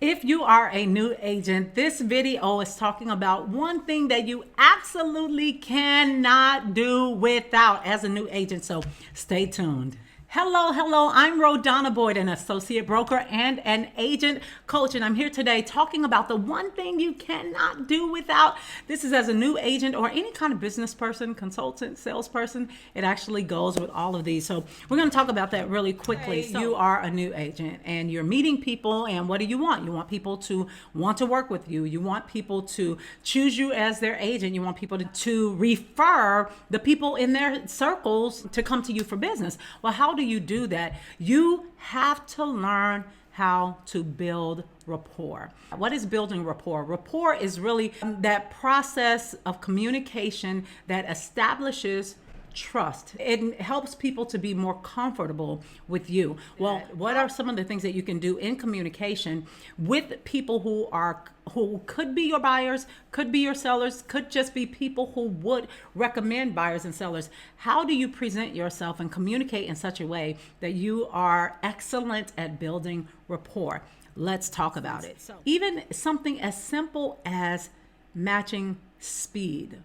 If you are a new agent, this video is talking about one thing that you absolutely cannot do without as a new agent. So stay tuned. Hello, I'm Rodonna Boyd, an associate broker and an agent coach, and I'm here today talking about the one thing you cannot do without. This is as a new agent or any kind of business person, consultant, salesperson. It actually goes with all of these. So we're going to talk about that really quickly. So you are a new agent and you're meeting people, and what do you want? You want people to want to work with you. You want people to choose you as their agent. You want people to refer the people in their circles to come to you for business. Well, how do you do that? You have to learn how to build rapport. What is building rapport? Rapport is really that process of communication that establishes trust. It helps people to be more comfortable with you. Well, what are some of the things that you can do in communication with people who could be your buyers, could be your sellers, could just be people who would recommend buyers and sellers? How do you present yourself and communicate in such a way that you are excellent at building rapport? Let's talk about it. Even something as simple as matching speed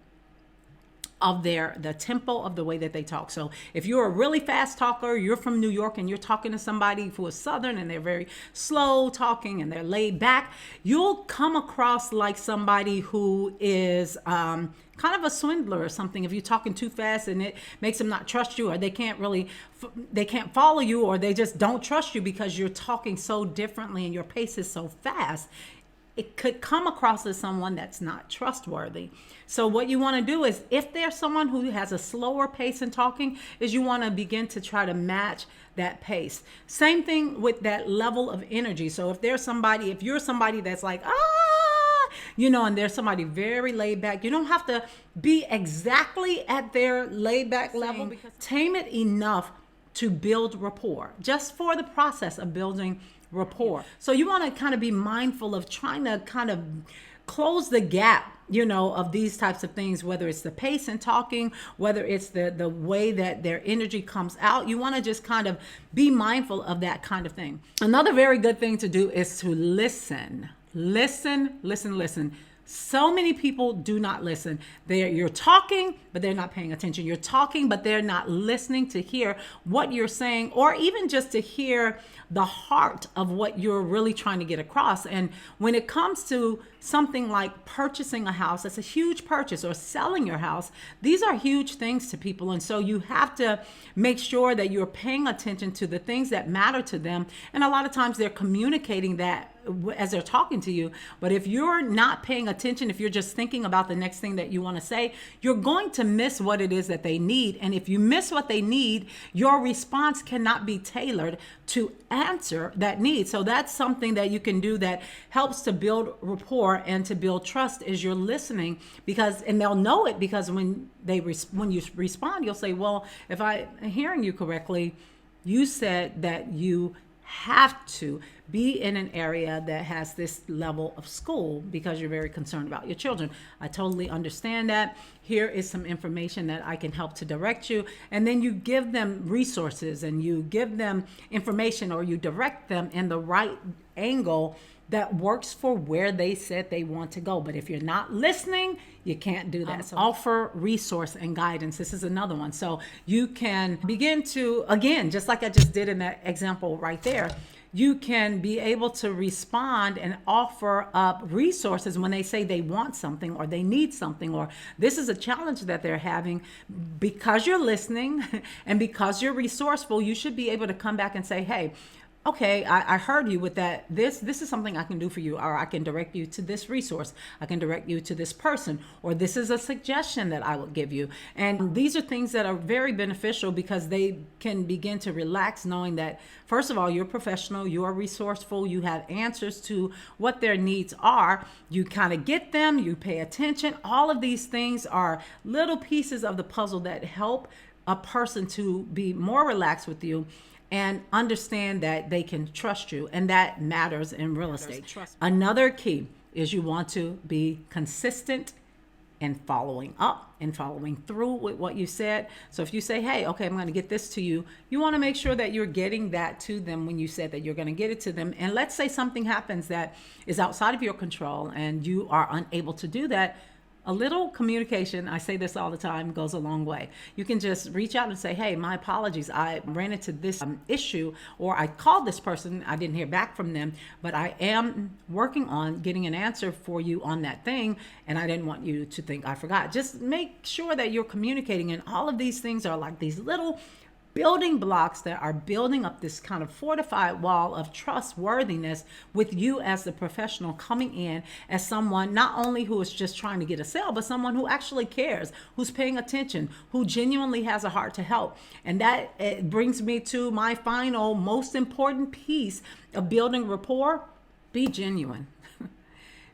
of the tempo of the way that they talk. So if you're a really fast talker, you're from New York and you're talking to somebody who is Southern and they're very slow talking and they're laid back, you'll come across like somebody who is kind of a swindler or something if you're talking too fast, and it makes them not trust you, or they can't follow you, or they just don't trust you because you're talking so differently and your pace is so fast. It could come across as someone that's not trustworthy. So what you want to do is, if there's someone who has a slower pace in talking, is you want to begin to try to match that pace. Same thing with that level of energy. So if you're somebody that's like, and there's somebody very laid back, you don't have to be exactly at their laid back level, because tame it enough to build rapport, just for the process of building rapport. So you want to kind of be mindful of trying to kind of close the gap, of these types of things, whether it's the pace in talking, whether it's the way that their energy comes out. You want to just kind of be mindful of that kind of thing. Another very good thing to do is to listen. Listen. So many people do not listen. You're talking, but they're not paying attention. You're talking, but they're not listening to hear what you're saying, or even just to hear the heart of what you're really trying to get across. And when it comes to something like purchasing a house, that's a huge purchase, or selling your house, these are huge things to people. And so you have to make sure that you're paying attention to the things that matter to them. And a lot of times they're communicating that as they're talking to you. But if you're not paying attention, if you're just thinking about the next thing that you want to say, you're going to miss what it is that they need. And if you miss what they need, your response cannot be tailored to answer that need. So that's something that you can do that helps to build rapport and to build trust, is you're listening, and they'll know it, because when you respond, you'll say, well, if I'm hearing you correctly, you said that you have to be in an area that has this level of school because you're very concerned about your children. I totally understand that. Here is some information that I can help to direct you. And then you give them resources and you give them information, or you direct them in the right angle that works for where they said they want to go. But if you're not listening, you can't do that. So offer resource and guidance. This is another one. So you can begin to, again, just like I just did in that example right there, you can be able to respond and offer up resources when they say they want something, or they need something, or this is a challenge that they're having. Because you're listening and because you're resourceful, you should be able to come back and say, hey, okay, I heard you with that. This is something I can do for you, or I can direct you to this resource. I can direct you to this person, or this is a suggestion that I will give you. And these are things that are very beneficial, because they can begin to relax knowing that, first of all, you're professional, you are resourceful, you have answers to what their needs are. You kind of get them, you pay attention. All of these things are little pieces of the puzzle that help a person to be more relaxed with you and understand that they can trust you. And that matters in real estate. Another key is you want to be consistent and following up and following through with what you said. So if you say, hey, okay, I'm going to get this to you, you want to make sure that you're getting that to them when you said that you're going to get it to them. And let's say something happens that is outside of your control and you are unable to do that. A little communication, I say this all the time, goes a long way. You can just reach out and say, hey, my apologies. I ran into this issue, or I called this person. I didn't hear back from them, but I am working on getting an answer for you on that thing. And I didn't want you to think I forgot. Just make sure that you're communicating. And all of these things are like these little building blocks that are building up this kind of fortified wall of trustworthiness with you as the professional coming in as someone not only who is just trying to get a sale, but someone who actually cares, who's paying attention, who genuinely has a heart to help. And that brings me to my final, most important piece of building rapport: be genuine.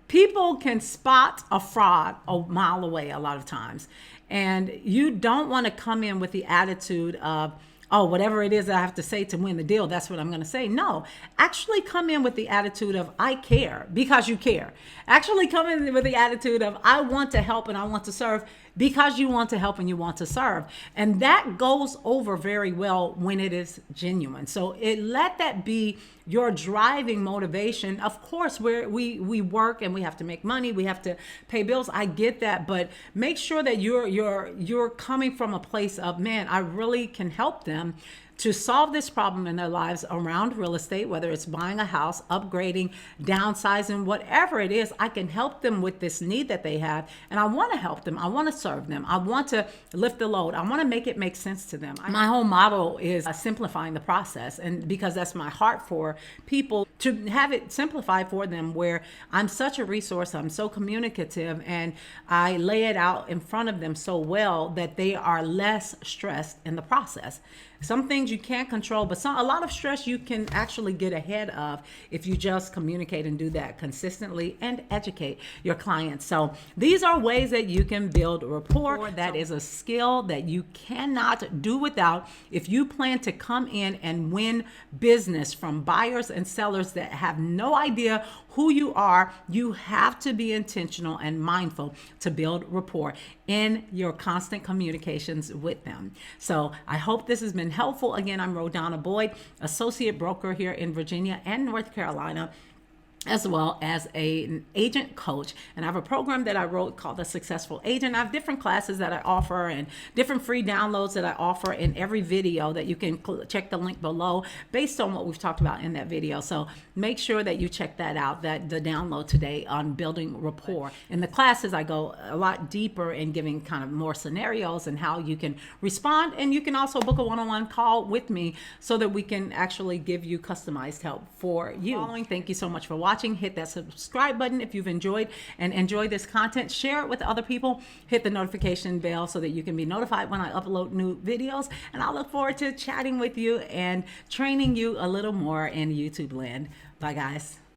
People can spot a fraud a mile away a lot of times. And you don't want to come in with the attitude of, oh, whatever it is I have to say to win the deal, that's what I'm going to say. No, actually come in with the attitude of, I care, because you care. Actually come in with the attitude of, I want to help and I want to serve, because you want to help and you want to serve. And that goes over very well when it is genuine. So let that be your driving motivation. Of course, we work and we have to make money, we have to pay bills. I get that, but make sure that you're coming from a place of, man, I really can help them to solve this problem in their lives around real estate, whether it's buying a house, upgrading, downsizing, whatever it is. I can help them with this need that they have, and I want to help them. I want to serve them. I want to lift the load. I want to make it make sense to them. My whole model is simplifying the process, and because that's my heart for people, to have it simplified for them, where I'm such a resource, I'm so communicative, and I lay it out in front of them so well that they are less stressed in the process. Some things you can't control, but a lot of stress you can actually get ahead of if you just communicate and do that consistently and educate your clients. So these are ways that you can build rapport. That is a skill that you cannot do without if you plan to come in and win business from buyers and sellers that have no idea who you are. You have to be intentional and mindful to build rapport in your constant communications with them. So I hope this has been helpful. Again, I'm Rodonna Boyd, associate broker here in Virginia and North Carolina, as well as an agent coach. And I have a program that I wrote called The Successful Agent. I have different classes that I offer and different free downloads that I offer in every video that you can check the link below based on what we've talked about in that video. So make sure that you check that out, that the download today on building rapport. In the classes, I go a lot deeper in giving kind of more scenarios and how you can respond. And you can also book a one-on-one call with me so that we can actually give you customized help for you. Thank you so much for watching. Hit that subscribe button if you've enjoyed this content. Share it with other people. Hit the notification bell so that you can be notified when I upload new videos. And I look forward to chatting with you and training you a little more in YouTube land. Bye, guys.